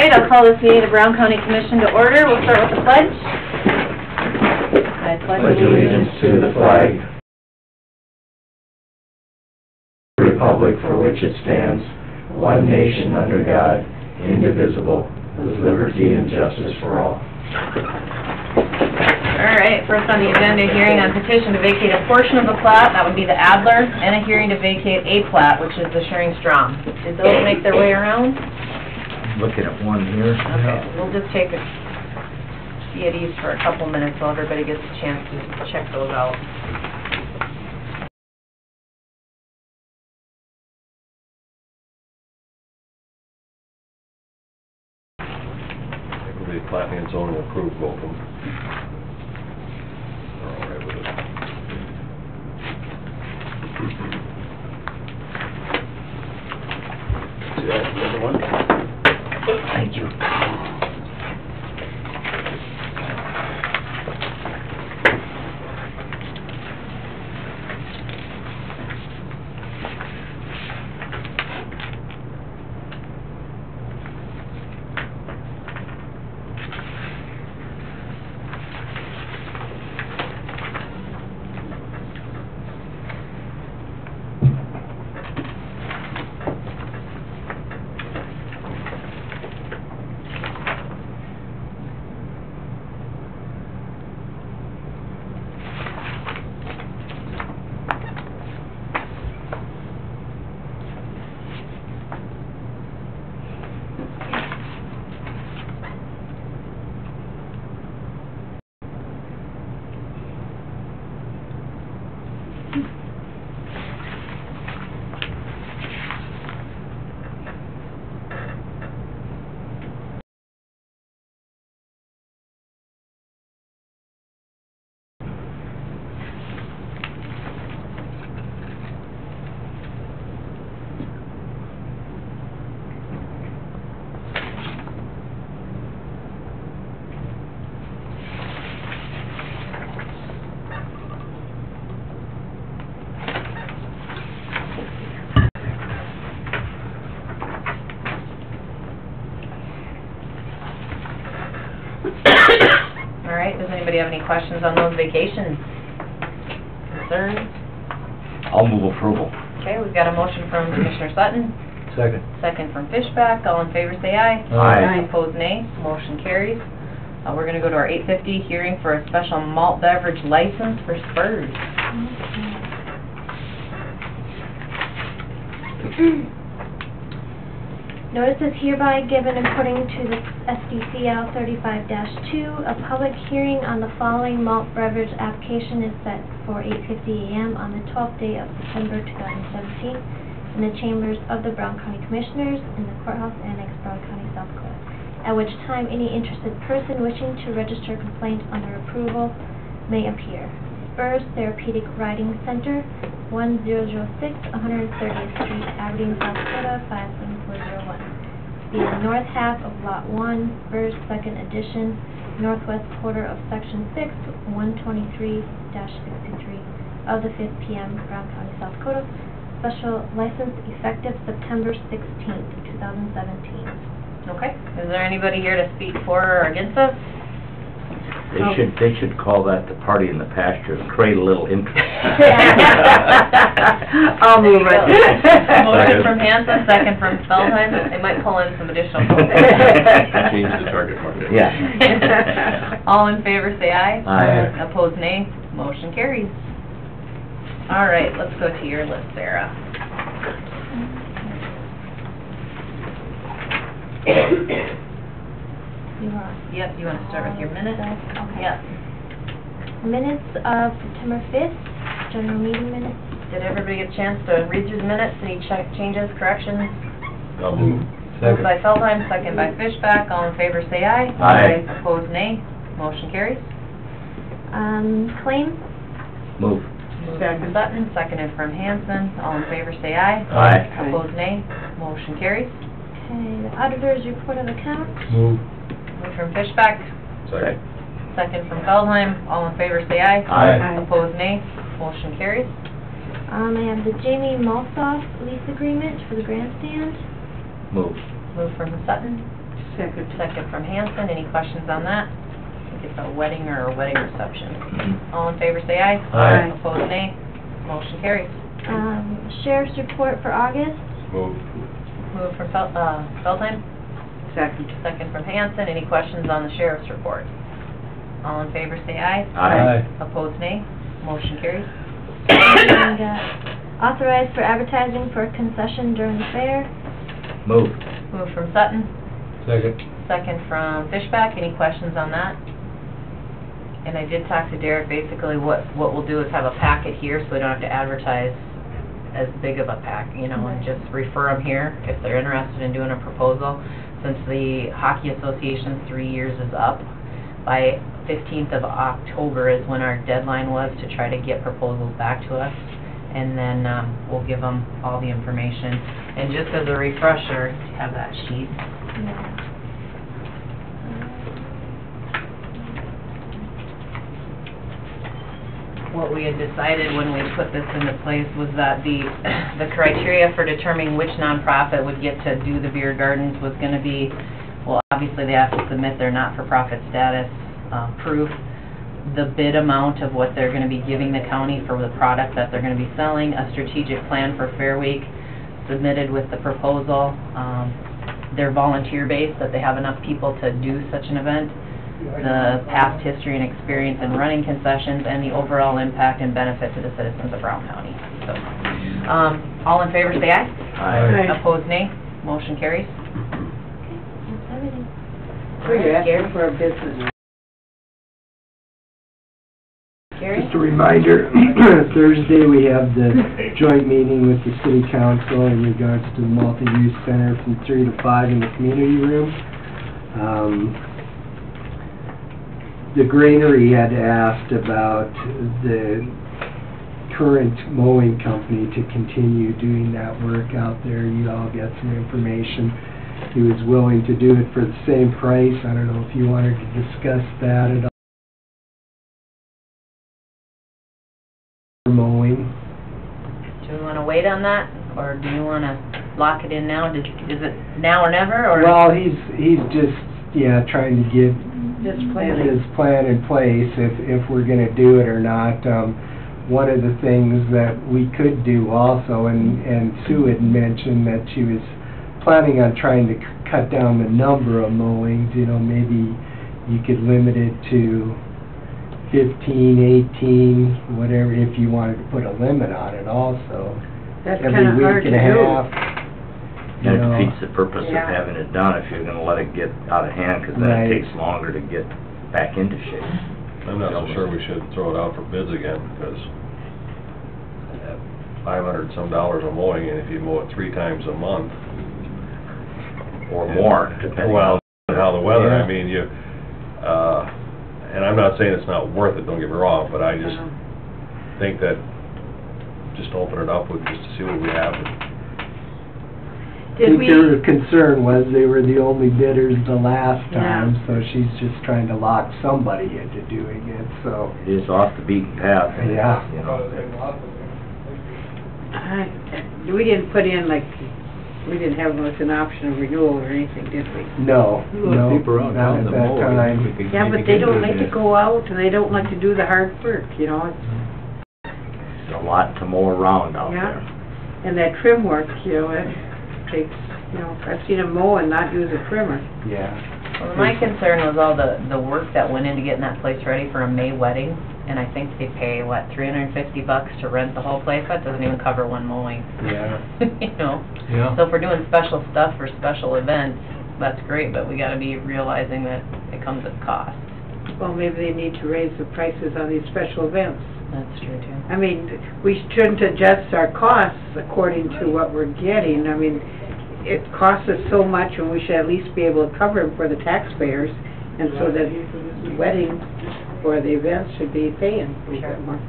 right, I'll call this meeting of Brown County Commission to order. We'll start with the pledge. I pledge allegiance to the flag, the republic for which it stands, one nation under God, indivisible, with liberty and justice for all. All right, first on the agenda, hearing on petition to vacate a portion of the plat, that would be the Adler, and a hearing to vacate a plat, which is the Schering Strom. Did those make their way around? Looking at one here. Okay, we'll just take a see at ease for a couple minutes while everybody gets a chance to check those out. It will be planning and zoning approved, both of them. They're all right with it. See that, the other one? Thank you. All right, does anybody have any questions on those vacations? Concerns? I'll move approval. Okay, we've got a motion from Commissioner Sutton, Second. second from Fishback. All in favor say aye. Aye. Opposed nay. Motion carries. We're going to go to our 8:50 hearing for a special malt beverage license for Spurs. Notice is hereby given according to the SDCL 35-2. A public hearing on the following malt beverage application is set for 8:50 a.m. on the 12th day of September 2017 in the chambers of the Brown County Commissioners in the Courthouse Annex, Brown County, South Dakota, at which time any interested person wishing to register a complaint under approval may appear. Spurs Therapeutic Riding Center, 1006 130th Street, Aberdeen, South Dakota, 57401. Be the north half of Lot 1, Spurs 2nd Edition, northwest quarter of Section 6, 123-63 of the 5th PM, Brown County, South Dakota. Special license effective September 16th, 2017. Okay, is there anybody here to speak for or against us? They should call that the party in the pasture and create a little interest. I'll move it. Motion from Hanson, second from Feldheim. They might pull in some additional folks. Change the target market. Yeah. All in favor say aye. Aye. Opposed nay. Motion carries. All right, let's go to your list, Sarah. You are. Yep, you want to start with your minutes? Okay. Yep. Minutes of September 5th, general meeting minutes. Did everybody get a chance to read through the minutes? Any changes, corrections? I'll move. Moved by Feldheim, second by Fishback. All in favor say aye. Aye. Opposed nay. Motion carries. Claims. Move. Moved by Sutton, seconded from Hanson. All in favor say aye. Aye. Opposed nay. Motion carries. Okay, the auditor's report of accounts. Move. Moved from Fishback, Second. second from Feldheim. All in favor say aye. Aye. Opposed nay. Motion carries. I have the Jamie Malsoff lease agreement for the grandstand. Move. Moved from Sutton, Second. Second from Hanson. Any questions on that? I think it's a wedding or a wedding reception. Mhm. All in favor, say aye. Aye. Opposed, nay. Motion carries. Sheriff's report for August. Move. Move from Feldheim, Second. second from Hanson. Any questions on the sheriff's report? All in favor, say aye. Aye. Opposed, nay. Motion carries. And, authorized for advertising for a concession during the fair. Move. Move from Sutton, Second. second from Fishback. Any questions on that? And I did talk to Derek. Basically, what we'll do is have a packet here, so we don't have to advertise as big of a pack, you know, and just refer them here if they're interested in doing a proposal. Since the Hockey Association's 3 years is up, by 15th of October is when our deadline was to try to get proposals back to us. And then we'll give them all the information. And just as a refresher, have that sheet. Yeah. What we had decided when we put this into place was that the criteria for determining which nonprofit would get to do the beer gardens was going to be, well, obviously they have to submit their not-for-profit status proof, the bid amount of what they're going to be giving the county for the product that they're going to be selling, a strategic plan for Fair Week submitted with the proposal, their volunteer base, that they have enough people to do such an event, the past history and experience in running concessions, and the overall impact and benefit to the citizens of Brown County. So, all in favor, say aye. Aye. Opposed, nay. Motion carries. That's everything. So you're asking for a business. Gary? Just a reminder, Thursday we have the joint meeting with the city council in regards to the multi-use center from 3 to 5 in the community room. The granary had asked about the current mowing company to continue doing that work out there. You all get some information. He was willing to do it for the same price. I don't know if you wanted to discuss that at all. Mowing. Do we want to wait on that, or do you want to lock it in now? Is it now or never, or? Well, he's just, trying to get Just planning. his plan in place if we're gonna do it or not. One of the things that we could do also, and Sue had mentioned that she was planning on trying to cut down the number of mowings, maybe you could limit it to 15, 18, whatever, if you wanted to put a limit on it also. That's Every kind of hard week to and a do. half. That defeats the purpose of Yeah. having it done if you're gonna let it get out of hand, because then Right. it takes longer to get back into shape. I'm not so sure we should throw it out for bids again, because at $500 some a mowing, and if you mow it 3 times a month, Or more, depending well, on... how the weather, Yeah. I mean, and I'm not saying it's not worth it, don't get me wrong, but I just think that just open it up with, just to see what we have. I think her concern was they were the only bidders the last Yeah. time, so she's just trying to lock somebody into doing it, so. It is off the beaten path. and, Yeah. you know, We didn't put in, we didn't have much an option of renewal or anything, did we? No, not at that time. Yeah, but they don't like to go out, and they don't like to do the hard work, There's a lot to mow around out Yeah. there. And that trim work, it takes, I've seen them mow and not use a trimmer. Yeah. Well, my concern was all the work that went into getting that place ready for a May wedding, and I think they pay, $350 to rent the whole place? That doesn't even cover one mowing. Yeah. Yeah. So if we're doing special stuff for special events, that's great, but we gotta be realizing that it comes at cost. Well, maybe they need to raise the prices on these special events. That's true too. I mean, we shouldn't adjust our costs according to what we're getting. I mean, it costs us so much, and we should at least be able to cover them for the taxpayers, and so that the wedding or the events should be paying a little bit more.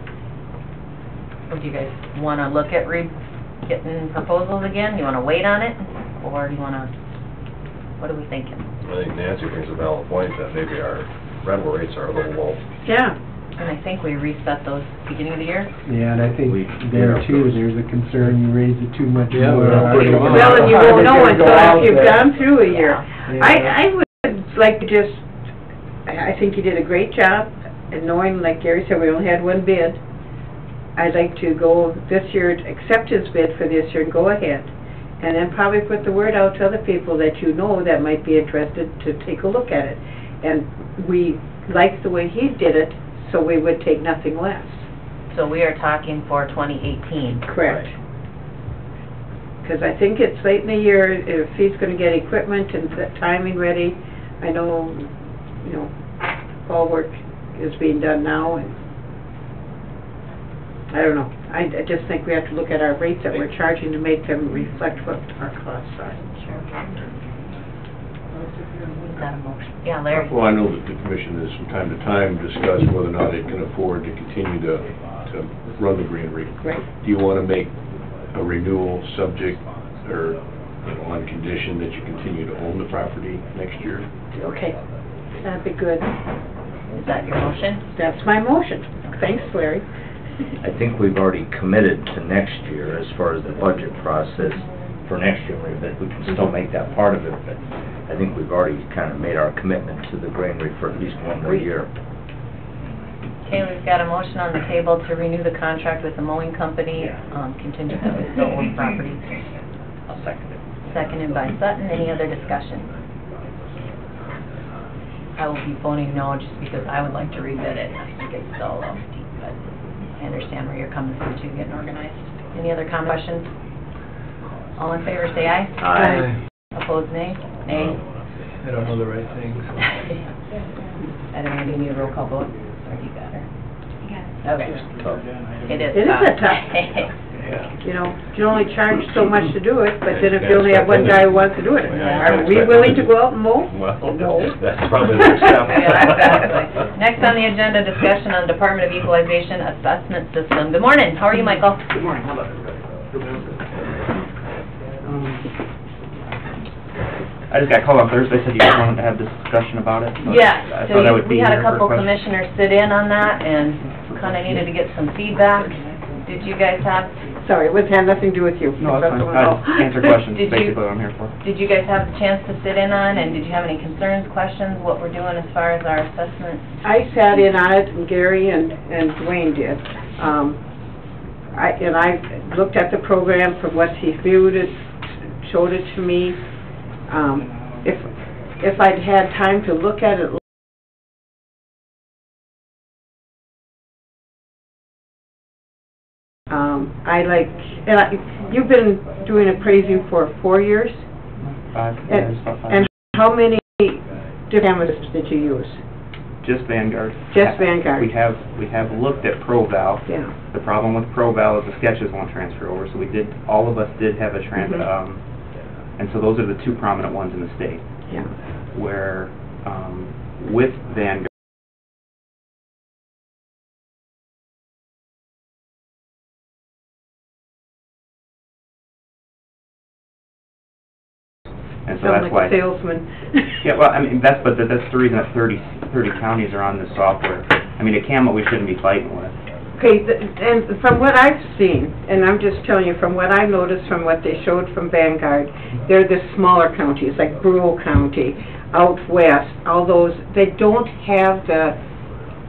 Would you guys wanna look at getting proposals again? You wanna wait on it, or do you wanna, what are we thinking? I think Nancy brings a valid point, that maybe our rental rates are a little low. Yeah, And I think we reset those beginning of the year. Yeah, and I think We- there yeah. too, there's a concern you raise it too much Yeah, more. well, pretty much. Well, and you won't know It's gonna go until out after you've there. gone through a year. Yeah. I would like to just, I think you did a great job, and knowing, like Gary said, we only had one bid. I'd like to go this year, accept his bid for this year and go ahead. And then probably put the word out to other people that you know that might be interested to take a look at it. And we liked the way he did it, so we would take nothing less. So we are talking for 2018. Correct. Because I think it's late in the year, if he's gonna get equipment and timing ready, I know, you know, all work is being done now, and I don't know. I just think we have to look at our rates that we're charging to make them reflect what our costs are. Is that a motion? Yeah, Larry? Well, I know that the commission has from time to time discussed whether or not it can afford to continue to run the greenery. Right. Do you want to make a renewal subject or, you know, on condition that you continue to own the property next year? Okay, that'd be good. Is that your motion? That's my motion. Thanks, Larry. I think we've already committed to next year as far as the budget process for next year, but we can still make that part of it, but I think we've already kind of made our commitment to the granary for at least one more year. Okay, we've got a motion on the table to renew the contract with the mowing company, contingent that we still own property. I'll second it. Seconded by Sutton. Any other discussion? I will be voting no, just because I would like to rebid it. I think it's still low, but I understand where you're coming from too, getting organized. Any other questions? All in favor, say aye. Aye. Opposed, nay? Nay. I don't know the right things. I don't even need a roll call vote. Or you got her? Okay. Tough. It is It is tough. a tough. You know, you only charge so much to do it, but then if you only have one guy who wants to do it, are we willing to go out and mow? Well, No. that's probably the next step. Yeah, exactly. Next on the agenda, discussion on Department of Equalization Assessment System. Good morning, how are you, Michael? Good morning, how about everybody? I just got called on Thursday, said you guys wanted to have this discussion about it. so Yeah, I thought I would we be had a here for couple questions. commissioners sit in on that and kinda needed to get some feedback. Did you guys have, Sorry, it had nothing to do with you. No, that's fine, I just answer questions, Did you- basically what I'm here for. did you guys have the chance to sit in on, and did you have any concerns, questions, what we're doing as far as our assessment? I sat in on it, and Gary and Dwayne did. I looked at the program from what he viewed it, showed it to me. If I'd had time to look at it, you've been doing appraising for 4 years? 5, yeah, it's about 5. And how many different cameras did you use? Just Vanguard. Just Vanguard. We have looked at ProVal. Yeah. The problem with ProVal is the sketches won't transfer over, so all of us did have a and so those are the two prominent ones in the state. Yeah. Where, with Vanguard, and so Sound that's like why. a salesman. Yeah, well, I mean, that's the reason that 30 counties are on this software. I mean, a CAMA we shouldn't be fighting with. Okay, and from what I've seen, and I'm just telling you, from what I noticed from what they showed from Vanguard, they're the smaller counties, like Brule County, out west, all those, they don't have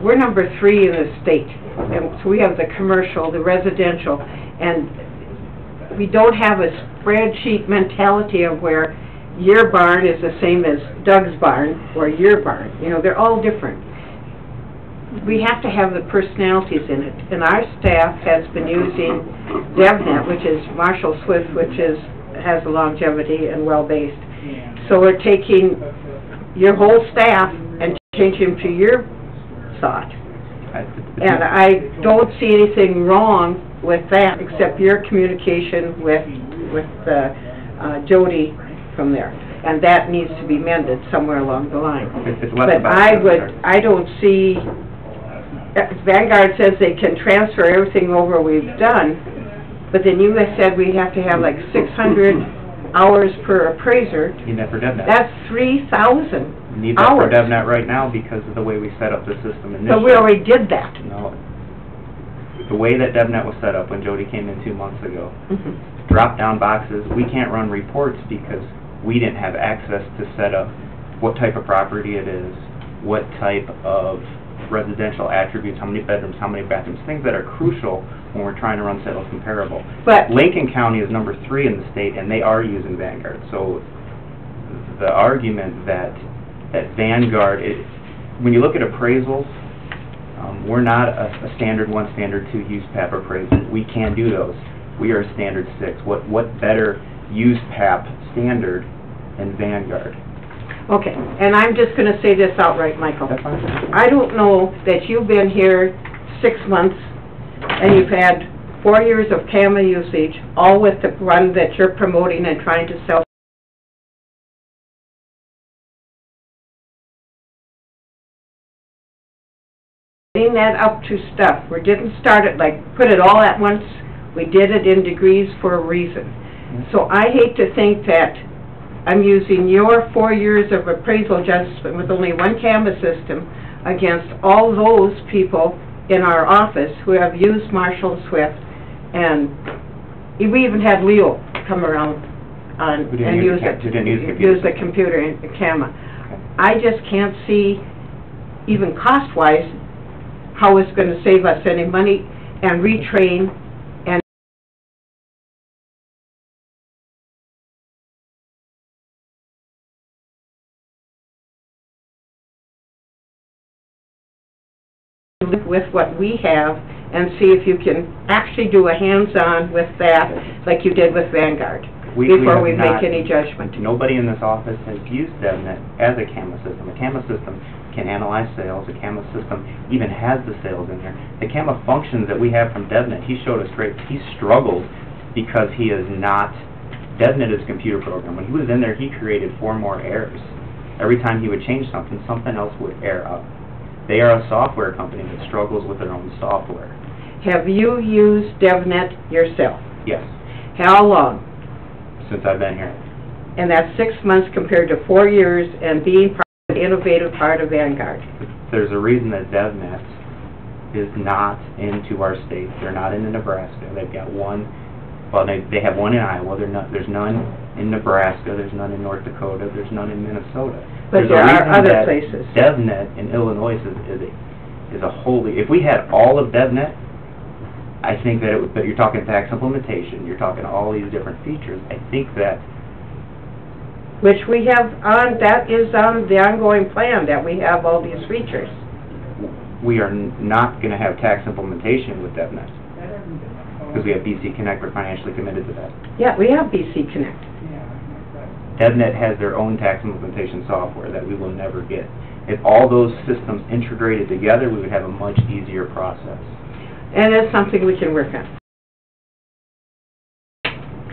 we're number 3 in the state. And so we have the commercial, the residential, and we don't have a spreadsheet mentality of where your barn is the same as Doug's barn or your barn. You know, they're all different. We have to have the personalities in it, and our staff has been using DevNet, which is Marshall Swift, which has a longevity and well-based. So we're taking your whole staff and changing them to your thought. And I don't see anything wrong with that, except your communication with Jody from there. And that needs to be mended somewhere along the line. It's less But about I don't see, Vanguard says they can transfer everything over we've done, but then you guys said we have to have like 600 hours per appraiser. You never did that. That's 3,000. need that for hours. DevNet right now because of the way we set up the system initially. But we already did that. No. The way that DevNet was set up when Jody came in 2 months ago, Mhm. drop-down boxes, we can't run reports because we didn't have access to set up what type of property it is, what type of residential attributes, how many bedrooms, how many bathrooms, things that are crucial when we're trying to run sales comparable. But Lincoln County is number 3 in the state, and they are using Vanguard. So the argument that Vanguard, when you look at appraisals, we're not a standard 1, standard 2 USPAP appraisal. We can do those. We are a standard 6. What better USPAP standard than Vanguard? okay, and I'm just going to say this outright, Michael. That's fine. I don't know that you've been here 6 months and you've had 4 years of CAMA usage, all with the one that you're promoting and trying to sell. Getting that up to stuff. We didn't start it like, put it all at once. We did it in degrees for a reason. So I hate to think that I'm using your 4 years of appraisal adjustment with only one CAMA system against all those people in our office who have used Marshall Swift, and we even had Leo come around We didn't and use use the it. we didn't use the computer. Use the computer in CAMA. Okay. I just can't see, even cost-wise, how it's going to save us any money and retrain and live with what we have and see if you can actually do a hands-on with that like you did with Vanguard before have we not- make any judgment. Nobody in this office has used DevNet as a CAMA system. A CAMA system can analyze sales. A CAMA system even has the sales in there. The CAMA functions that we have from DevNet, he showed us great. He struggled because he is not, DevNet is a computer program. When he was in there, he created 4 more errors. Every time he would change something, something else would error up. They are a software company that struggles with their own software. Have you used DevNet yourself? Yes, How long? since I've been here. And that's 6 months compared to 4 years and being part of the innovative part of Vanguard. There's a reason that DevNet is not into our state. They're not into Nebraska. They've got one, well, they have one in Iowa. There's none in Nebraska. There's none in North Dakota. There's none in Minnesota. But There's a there are reason other that places. DevNet in Illinois is a wholly, if we had all of DevNet, I think that it would, but you're talking tax implementation, you're talking all these different features. I think that Which we have on, that is on the ongoing plan, that we have all these features. we are not going to have tax implementation with DevNet. Because we have BC Connect, we're financially committed to that. Yeah, we have BC Connect. DevNet has their own tax implementation software that we will never get. If all those systems integrated together, we would have a much easier process. And it's something we can work on.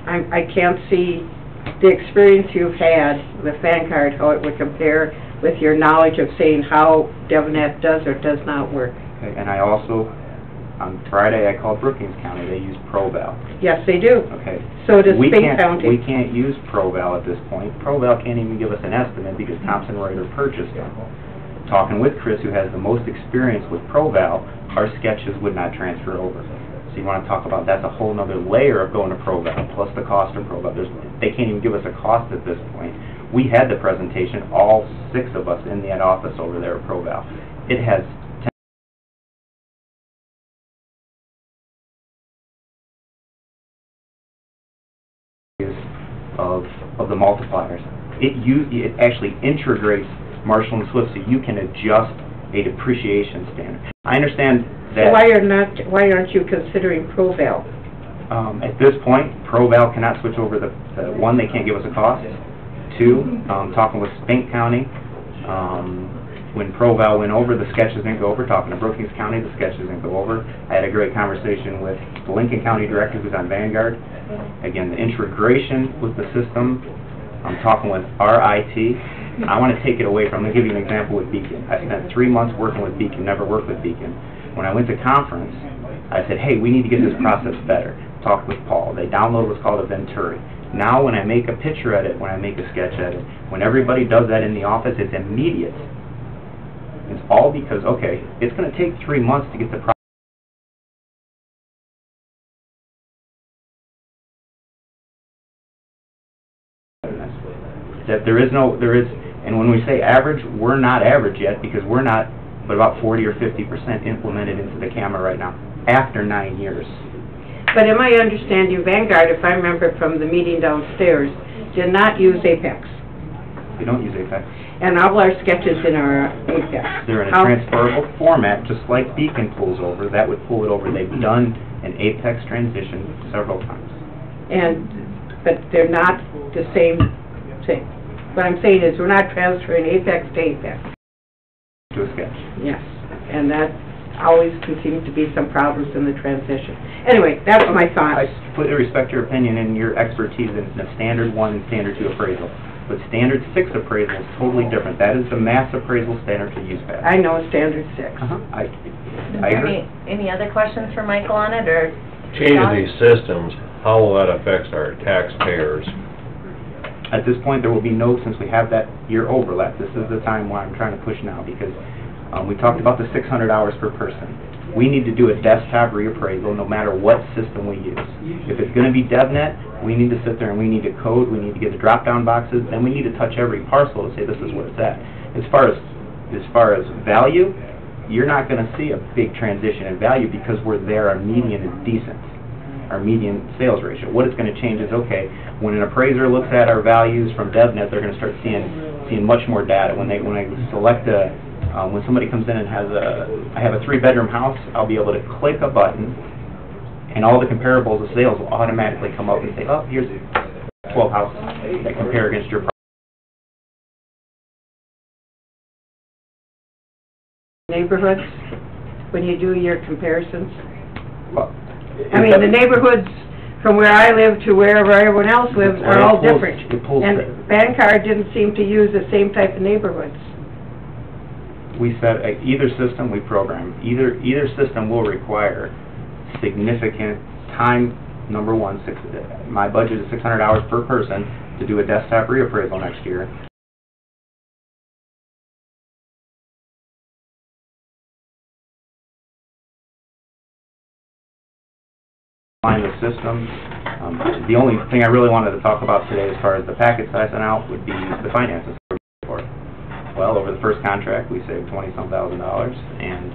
I can't see the experience you've had with Vanguard, how it would compare with your knowledge of saying how DevNet does or does not work. Okay, and I also, on Friday, I called Brookings County. They use ProVal. Yes, they do. Okay. So does We Spink can't- County. We can't use ProVal at this point. ProVal can't even give us an estimate because Thomson Reuters purchased them. Talking with Chris, who has the most experience with ProVal, our sketches would not transfer over. So you want to talk about, that's a whole nother layer of going to ProVal, plus the cost of ProVal. They can't even give us a cost at this point. We had the presentation, all 6 of us in that office over there at ProVal. It has of the multipliers. It actually integrates Marshall and Swift so you can adjust a depreciation standard. I understand that So why aren't you considering ProVal? at this point, ProVal cannot switch over the one, they can't give us a cost. 2, talking with Spink County, when ProVal went over, the sketches didn't go over. Talking to Brookings County, the sketches didn't go over. I had a great conversation with the Lincoln County director who's on Vanguard. Again, the integration with the system, I'm talking with our IT. I want to take it away from, I'm going to give you an example with Beacon. I spent 3 months working with Beacon, never worked with Beacon. When I went to conference, I said, hey, we need to get this process better. Talked with Paul. They downloaded what's called a Venturi. Now, when I make a picture edit, when I make a sketch edit, when everybody does that in the office, it's immediate. It's all because, okay, it's going to take 3 months to get the that there is, and when we say average, we're not average yet, because we're not, but about 40 or 50% implemented into the camera right now, after 9 years. But am I understanding Vanguard, if I remember from the meeting downstairs, did not use Apex? We don't use Apex. And all our sketches in our Apex. They're in a How- transferable format, just like Beacon pulls over. That would pull it over. They've done an Apex transition several times. But they're not the same thing. What I'm saying is, we're not transferring Apex to Apex. To a sketch. Yes, and that always can seem to be some problems in the transition. Anyway, that's my thought. I completely respect your opinion and your expertise in the Standard 1 and Standard 2 appraisal. But Standard 6 appraisal is totally different. That is the mass appraisal standard to use that. I know Standard 6. I agree. Any other questions for Michael on it, or? Changing these systems, how will that affect our taxpayers? At this point, there will be no, since we have that year overlap, this is the time why I'm trying to push now, because we talked about the 600 hours per person. We need to do a desktop reappraisal no matter what system we use. If it's going to be DevNet, we need to sit there and we need to code, we need to get the drop-down boxes, and we need to touch every parcel to say this is where it's at. As far as value, you're not going to see a big transition in value because we're there, our median is decent. Our median sales ratio. What it's going to change is, okay, when an appraiser looks at our values from DevNet, they're going to start seeing much more data. When I select when somebody comes in and I have a 3-bedroom house, I'll be able to click a button, and all the comparables of sales will automatically come up and say, oh, here's 12 houses that compare against your price. Neighborhoods, when you do your comparisons? Well, I mean, the neighborhoods from where I live to wherever everyone else lives are all different. And Vanguard didn't seem to use the same type of neighborhoods. We set either system we program. Either system will require significant time. Number one, my budget is 600 hours per person to do a desktop reappraisal next year. The systems. The only thing I really wanted to talk about today as far as the packet size and out would be the finances for it. Well, over the first contract, we saved $20-some thousand, and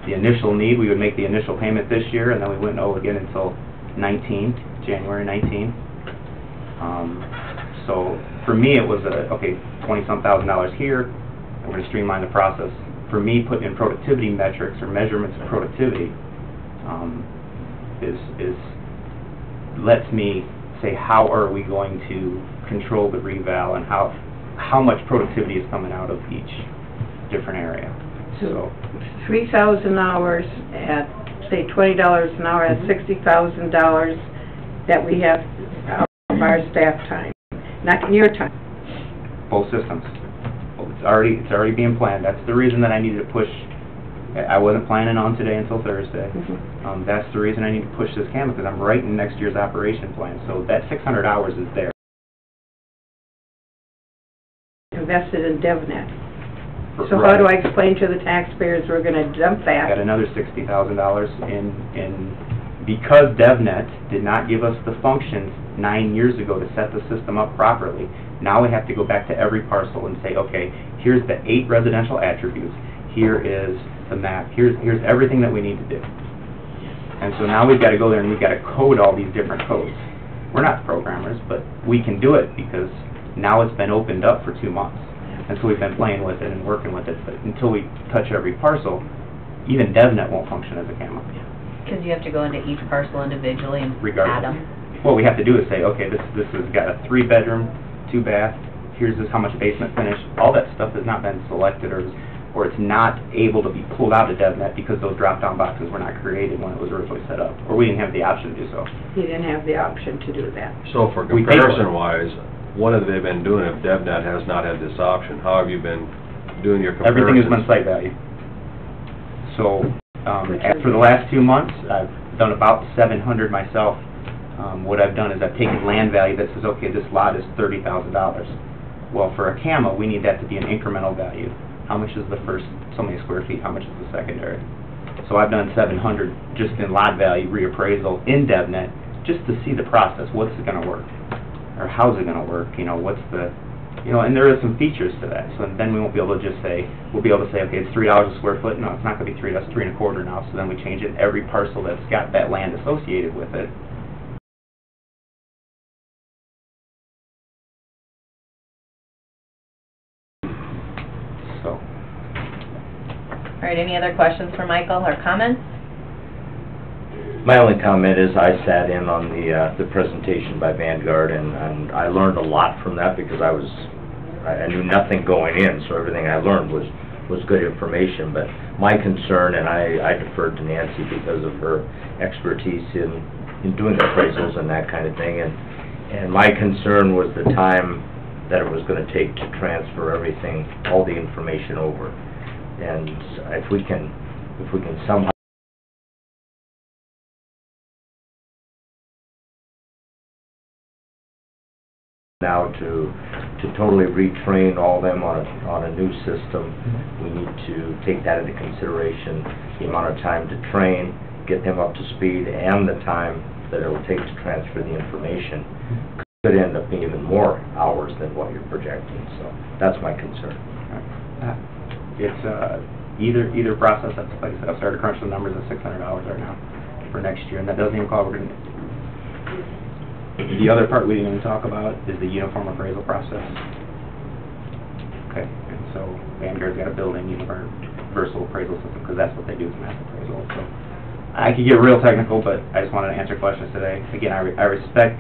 the initial need, we would make the initial payment this year, and then we wouldn't owe again until January 19. So for me, it was okay, $20-some thousand here. I'm going to streamline the process. For me, putting in productivity metrics or measurements of productivity lets me say how are we going to control the reval and how much productivity is coming out of each different area. So 3,000 hours at, say, $20 an hour at $60,000 that we have of our staff time, not in your time. both systems. It's already being planned. That's the reason that I needed to push. I wasn't planning on today until Thursday. That's the reason I need to push this camera, because I'm writing next year's operation plan. So that 600 hours is there. Invested in DevNet. So how do I explain to the taxpayers we're going to dump that? Got another $60,000 in because DevNet did not give us the functions 9 years ago to set the system up properly. Now we have to go back to every parcel and say, okay, here's the 8 residential attributes. Here is the map. Here's everything that we need to do. And so now we've got to go there and we've got to code all these different codes. We're not programmers, but we can do it because now it's been opened up for 2 months. And so we've been playing with it and working with it. But until we touch every parcel, even DevNet won't function as a camera. Because you have to go into each parcel individually and add them. What we have to do is say, okay, this has got a 3-bedroom, 2-bath, here's how much basement finish. All that stuff has not been selected or it's not able to be pulled out of DevNet because those drop-down boxes were not created when it was originally set up, or we didn't have the option to do so. You didn't have the option to do that. So for comparison-wise, what have they been doing if DevNet has not had this option? How have you been doing your comparisons? Everything has been site value. So for the last 2 months, I've done about 700 myself What I've done is I've taken land value that says, okay, this lot is $30,000. Well, for a CAMA, we need that to be an incremental value. How much is the first so many square feet? How much is the secondary? So I've done 700 just in lot value reappraisal in DevNet just to see the process. What's it going to work? Or how's it going to work? You know, what's the, you know, and there are some features to that. So then we won't be able to just say, we'll be able to say, okay, it's $3 a square foot. No, it's not going to be 3, that's 3 1/4 now. So then we change it. Every parcel that's got that land associated with it. So. All right, any other questions for Michael or comments? My only comment is I sat in on the presentation by Vanguard, and I learned a lot from that because I knew nothing going in, so everything I learned was good information. But my concern, and I deferred to Nancy because of her expertise in doing appraisals and that kind of thing, and my concern was the time that it was going to take to transfer everything, all the information over. And if we can somehow now to totally retrain all of them on a new system, we need to take that into consideration, the amount of time to train, get them up to speed, and the time that it will take to transfer the information could end up being even more hours than what you're projecting. So that's my concern. It's either process. That's, like I said, I've started crunching the numbers at $600 right now for next year, and that doesn't even cover. The other part we didn't even talk about is the uniform appraisal process. Okay, and so Vanguard's got a building universal appraisal system because that's what they do is mass appraisal. So I could get real technical, but I just wanted to answer questions today. Again, I respect,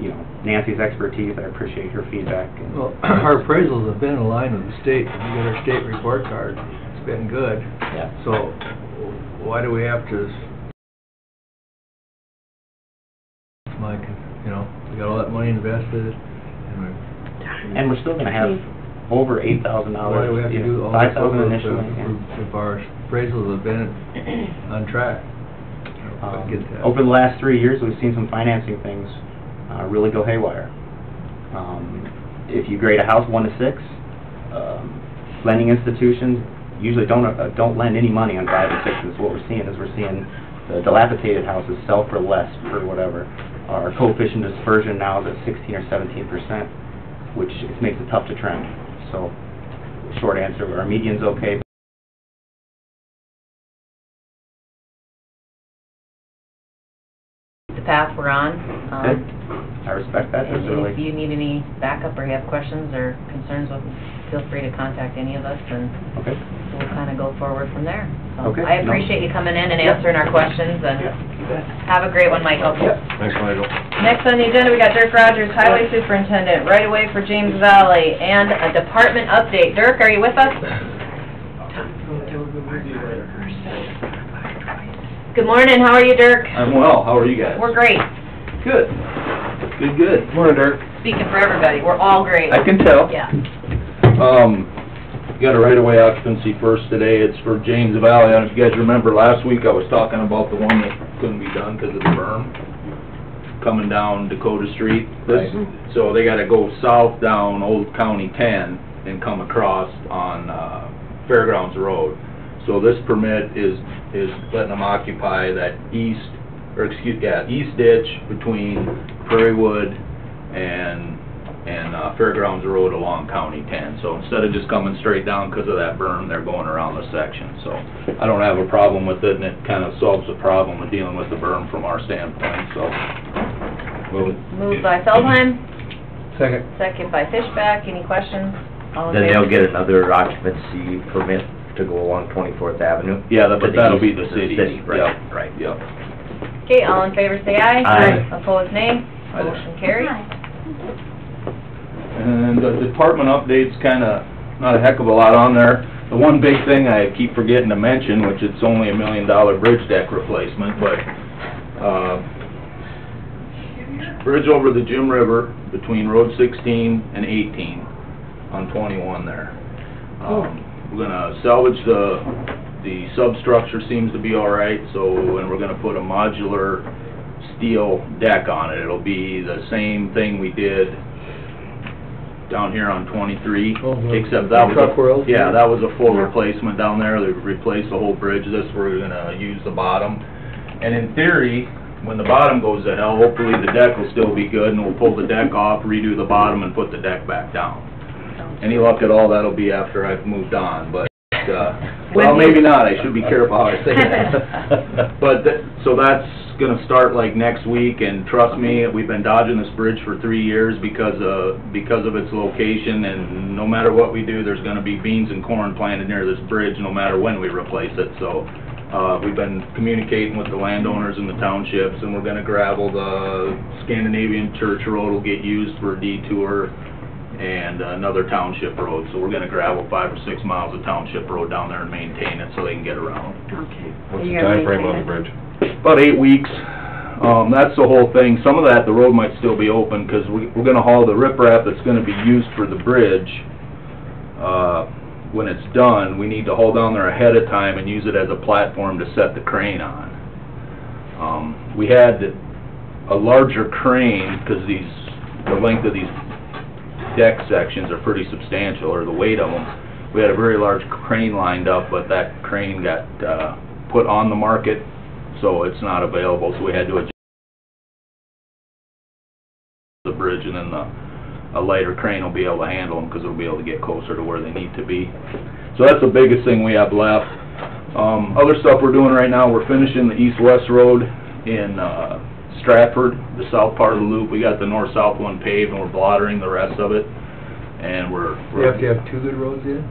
you know, Nancy's expertise. I appreciate her feedback. And well, our appraisals have been in line with the state. We got our state report card. It's been good. Yeah. So why do we have to? Mike, you know, we got all that money invested, and we're still going to have over $8,000. Why do we have to do all this $5,000 initially? If our appraisals have been on track? I get that. Over the last 3 years, we've seen some financing things really go haywire. If you grade a house 1 to 6, lending institutions usually don't lend any money on 5 and 6s. What we're seeing is the dilapidated houses sell for less for whatever. Our coefficient of dispersion now is at 16 or 17%, which makes it tough to trend. So, short answer, our median's okay. The path we're on. I respect that. If you need any backup or you have questions or concerns, feel free to contact any of us, and we'll kind of go forward from there. So I appreciate you coming in and answering our questions, and have a great one, Michael. Thanks, Michael. Next on the agenda, we got Dirk Rogers, Highway Superintendent, right away for James Valley, and a department update. Dirk, are you with us? Good morning, how are you, Dirk? I'm well, how are you guys? We're great. Good. Good. Morning, Dirk. Speaking for everybody, we're all great. I can tell. Yeah. Got a right-of-way occupancy first today. It's for James Valley. I don't know if you guys remember last week I was talking about the one that couldn't be done because of the berm coming down Dakota Street. So they got to go south down Old County 10 and come across on Fairgrounds Road. So this permit is letting them occupy that east ditch between Prairie Wood and Fairgrounds Road along County 10. So instead of just coming straight down because of that berm, they're going around the section. So I don't have a problem with it, and it kind of solves the problem of dealing with the berm from our standpoint. So Moved by Feldheim, Second. second by Fishback. Any questions? All in Then favor? they'll get another occupancy permit to go along 24th Avenue? yeah, but that'll be the City, city. right, right. Yep. Okay, all in favor say aye. Aye. Opposed, nay. Motion carries. And the department update's kind of not a heck of a lot on there. The one big thing I keep forgetting to mention, which it's only $1 million bridge deck replacement, but bridge over the Jim River between Road 16 and 18 on 21 there. We're gonna salvage the substructure, seems to be all right. So, and we're gonna put a modular steel deck on it. It'll be the same thing we did down here on 23, except that was Truck world? yeah, that was a full replacement down there. They replaced the whole bridge. This, we're gonna use the bottom. And in theory, when the bottom goes to hell, hopefully the deck will still be good, and we'll pull the deck off, redo the bottom, and put the deck back down. Any luck at all, that'll be after I've moved on, but, well, maybe not, I should be careful how I say that. But, so that's gonna start like next week, and trust me, we've been dodging this bridge for 3 years because of its location, and no matter what we do, there's gonna be beans and corn planted near this bridge, no matter when we replace it, so, we've been communicating with the landowners in the townships, and we're gonna gravel the Scandinavian Church Road will get used for a detour, and another township road, so we're gonna gravel 5 or 6 miles of township road down there and maintain it so they can get around. Okay. What's the You gotta time frame on maintain the it. bridge? About 8 weeks. That's the whole thing. Some of that, the road might still be open, because we're gonna haul the riprap that's gonna be used for the bridge. When it's done, we need to haul down there ahead of time and use it as a platform to set the crane on. We had a larger crane, because the length of these deck sections are pretty substantial, or the weight of them. We had a very large crane lined up, but that crane got put on the market, so it's not available, so we had to adjust the bridge, and then a lighter crane will be able to handle them, because it'll be able to get closer to where they need to be. So that's the biggest thing we have left. Other stuff we're doing right now, we're finishing the east-west road in Stratford, the south part of the loop. We got the north-south one paved, and we're blottering the rest of it, and we're You have to have 2 good roads in?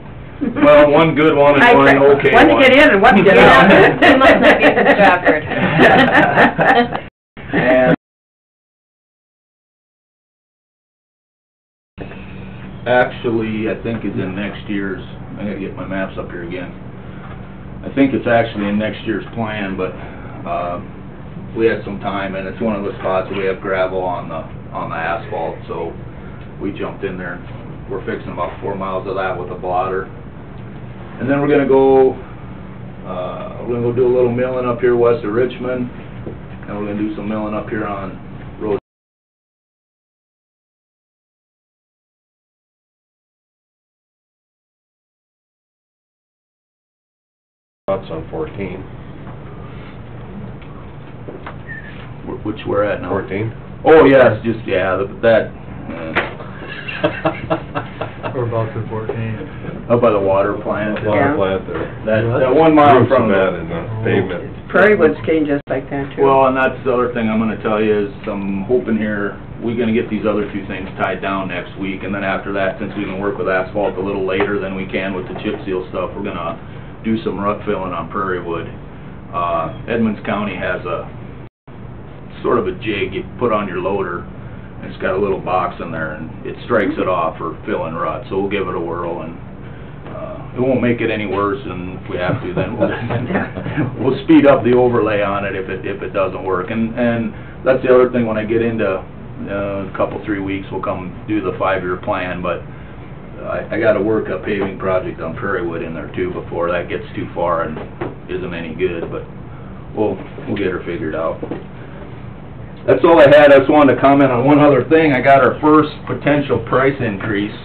well, one good one and one okay one. One to get in and one to get out. It must not be from Stratford. And actually, I think it's in next year's, I gotta get my maps up here again. I think it's actually in next year's plan, but, we had some time, and it's one of the spots where we have gravel on the asphalt, so we jumped in there, and we're fixing about 4 miles of that with a blotter. And then we're gonna go do a little milling up here west of Richmond, and we're gonna do some milling up here on Road. Thoughts on 14? Which we're at now. 14? Oh, yes, just, yeah, that, Whereabouts in 14? up by the water plant. Water plant there. That 1 mile in Roof's so front of bad it. in the pavement. Prairie Woods came just like that too. Well, and that's the other thing I'm gonna tell you is, I'm hoping here, we're gonna get these other 2 things tied down next week, and then after that, since we can work with asphalt a little later than we can with the chip seal stuff, we're gonna do some rut filling on Prairie Wood. Edmonds County has a sort of a jig you put on your loader, and it's got a little box in there, and it strikes it off for filling rut, so we'll give it a whirl, and it won't make it any worse, and if we have to, then we'll speed up the overlay on it if it doesn't work. And that's the other thing, when I get into a couple, 3 weeks, we'll come do the 5-year plan, but I gotta work a paving project on Prairie Wood in there too before that gets too far and isn't any good, but we'll get her figured out. That's all I had. I just wanted to comment on one other thing. I got our first potential price increase,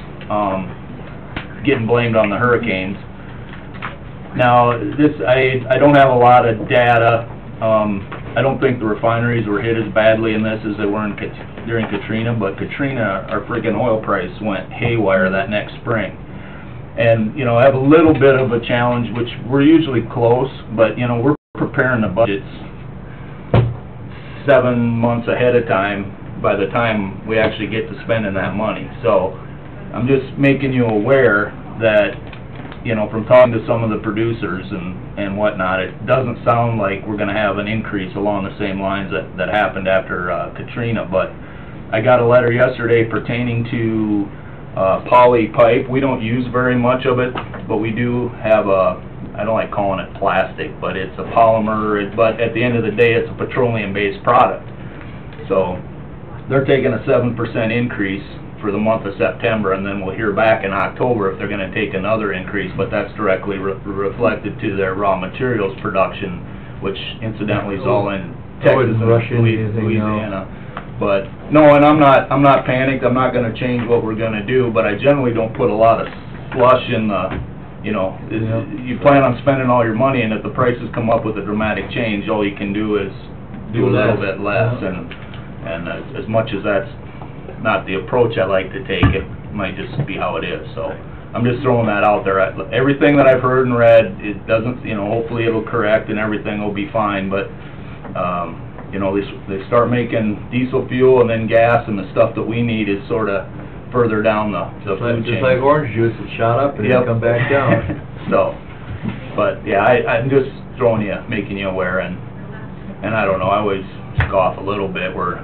getting blamed on the hurricanes. Now, this, I don't have a lot of data. I don't think the refineries were hit as badly in this as they were during Katrina, but Katrina, our freaking oil price went haywire that next spring. And, you know, I have a little bit of a challenge, which we're usually close, but, you know, we're preparing the budgets 7 months ahead of time by the time we actually get to spending that money. So I'm just making you aware that, you know, from talking to some of the producers and whatnot, it doesn't sound like we're going to have an increase along the same lines that happened after Katrina. But I got a letter yesterday pertaining to poly pipe. We don't use very much of it, but we do have a, I don't like calling it plastic, but it's a polymer, but at the end of the day, it's a petroleum-based product. So they're taking a 7% increase for the month of September, and then we'll hear back in October if they're going to take another increase, but that's directly reflected to their raw materials production, which incidentally is all in I wouldn't Texas rush and into anything, no. Louisiana. But, no, and I'm not panicked, I'm not gonna change what we're gonna do, but I generally don't put a lot of slush in the, you know, Yeah. you plan on spending all your money, and if the prices come up with a dramatic change, all you can do is do a little bit less, Yeah. and as much as that's not the approach I like to take, it might just be how it is, so I'm just throwing that out there. Everything that I've heard and read, it doesn't, you know, hopefully it'll correct and everything will be fine, but, you know, they start making diesel fuel and then gas, and the stuff that we need is sort of further down the food chain. Just like orange juice, it shot up and Yep. then come back down. So, but, yeah, I'm just throwing you, making you aware, and I don't know, I always scoff a little bit where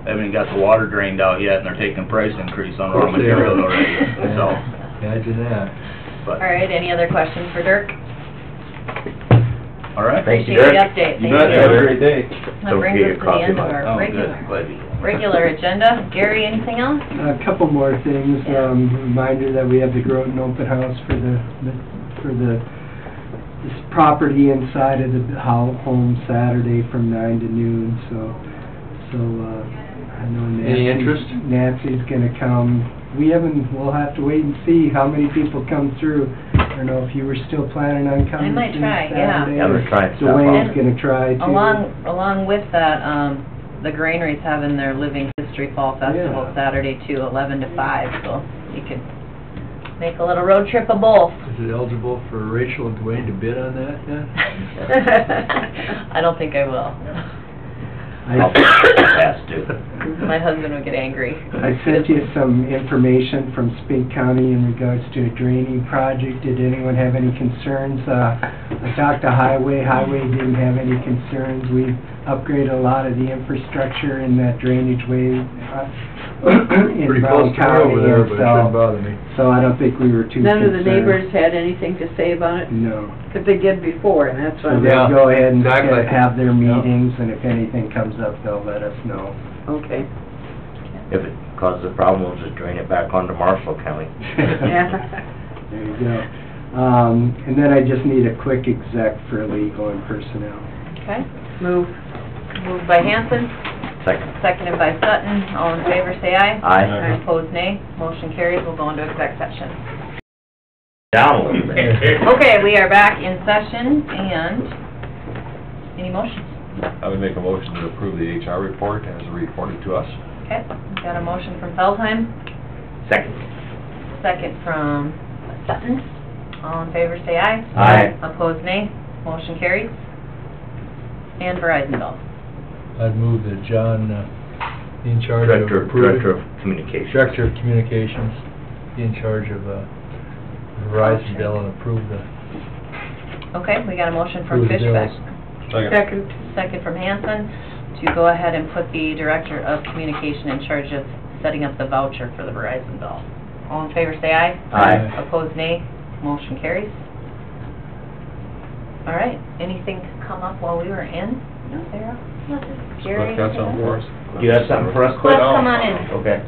they haven't got the water drained out yet, and they're taking price increase on raw Of course they are. material already, so, Imagine that. but, All right, any other questions for Dirk? all right. Thank you, Appreciate Dirk. the update, You thank bet, you. have a great day. That Don't brings forget us your to the coffee end of mug. our Oh, regular, good, glad you... regular agenda. Gary, anything else? A couple more things, reminder that we have the Groton Open House for this property inside of the home Saturday from 9 to noon, so, I know Nancy. Any interest? Nancy's gonna come. We'll have to wait and see how many people come through. I don't know if you were still planning on coming. I might through try, yeah. Saturday, Yeah, or we're trying to stop Dwayne's off. gonna try to. Along with that, the Granary's having their Living History Fall Festival Yeah. Saturday too, 11 to 5, so you could make a little road trip of both. Is it eligible for Rachel and Dwayne to bid on that then? I don't think I will. I'll pass too. My husband would get angry. I sent you some information from Spink County in regards to a draining project. Did anyone have any concerns? I talked to Highway didn't have any concerns. We upgraded a lot of the infrastructure in that drainage way in Pretty Brown close to me over County, there, and but it shouldn't bother me. so I don't think we were too None of the concerned. neighbors had anything to say about it? No. Because they did before, and that's So why, they'll go ahead and exactly. have their Yeah. meetings, and if anything comes up, they'll let us know. okay. If it causes a problem, we'll just drain it back onto Marshall County. Yeah. There you go. And then I just need a quick exec for legal and personnel. Okay. Move. Moved by Hanson, Second. seconded by Sutton. All in favor, say aye. Aye. Opposed, nay. Motion carries. We'll go into exec session. Down a little bit. Okay, we are back in session, and any motions? I would make a motion to approve the HR report as reported to us. Okay, got a motion from Feldheim, Second. second from Sutton. All in favor, say aye. Aye. Opposed, nay. Motion carries. And Verizon bill. I'd move that John, in charge of approving... Director of Communications. Director of Communications, be in charge of Verizon bill and approve the... Okay, we got a motion from Approve the Fishbeck. bills. Second. Second from Hanson, to go ahead and put the Director of Communication in charge of setting up the voucher for the Verizon bill. All in favor, say aye. Aye. Opposed, nay. Motion carries. All right, anything come up while we were in? No, Sarah? Nothing. Gary? Cliff got something for us? You have something for us? Cliff, come on in. Okay.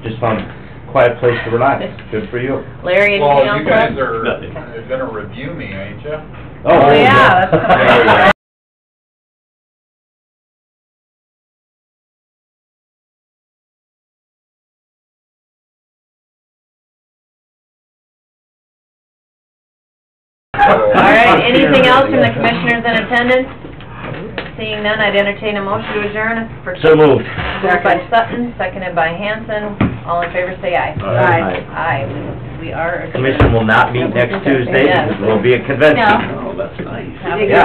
Just found a quiet place to relax. Good for you. Larry, anything Well, else? you guys Cliff? are gonna review me, ain't ya? Oh, yeah, that's coming up. All right, anything else from the commissioners in attendance? Seeing none, I'd entertain a motion to adjourn for... So moved. Moved by Sutton, seconded by Hanson. All in favor, say aye. Aye. Aye. We are adjourned. Commission will not meet next Tuesday. Yes. There will be a convention. No. Oh, that's nice. Have a good Yeah.